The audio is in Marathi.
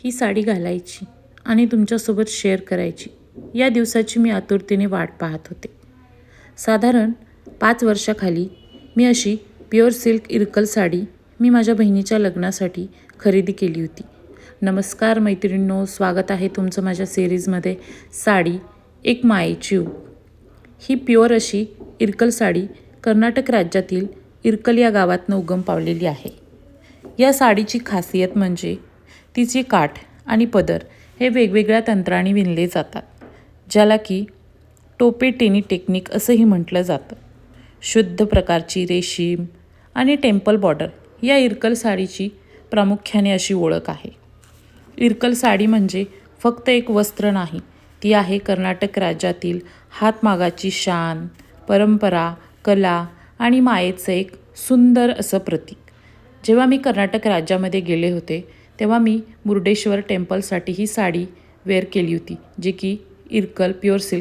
ही साडी घालायची आणि तुमच्यासोबत शेअर करायची या दिवसाची मी आतुरतेने वाट पाहत होते. साधारण 5 वर्षाखाली मी अशी प्युअर सिल्क इरकल साडी मी माझ्या बहिणीच्या लग्नासाठी खरेदी केली होती. नमस्कार मैत्रिणींनो, स्वागत आहे तुमचं माझ्या सिरीजमध्ये साडी एक मायेची ऊब. ही प्युअर अशी इरकल साडी कर्नाटक राज्यातील इरकल या गावातनं उगम पावलेली आहे. या साडीची खासियत म्हणजे तिची काठ आणि पदर हे वेगवेगळ्या तंत्राने विणले जातात, ज्याला की टोपे टेनी टेक्निक असंही म्हटलं जातं. शुद्ध प्रकारची रेशीम आणि टेम्पल बॉर्डर या इरकल साडीची प्रामुख्याने अशी ओळख आहे. इरकल साडी म्हणजे फक्त एक वस्त्र नाही, ती आहे कर्नाटक राज्यातील हातमागाची शान, परंपरा, कला आणि मायेचं एक सुंदर असं प्रतीक. जेव्हा मी कर्नाटक राज्यामध्ये गेले होते तेव्हा मी मुर्डेश्वर टेम्पलसाठी ही साडी वेअर केली होती, जी की इरकल प्युअर सिल्क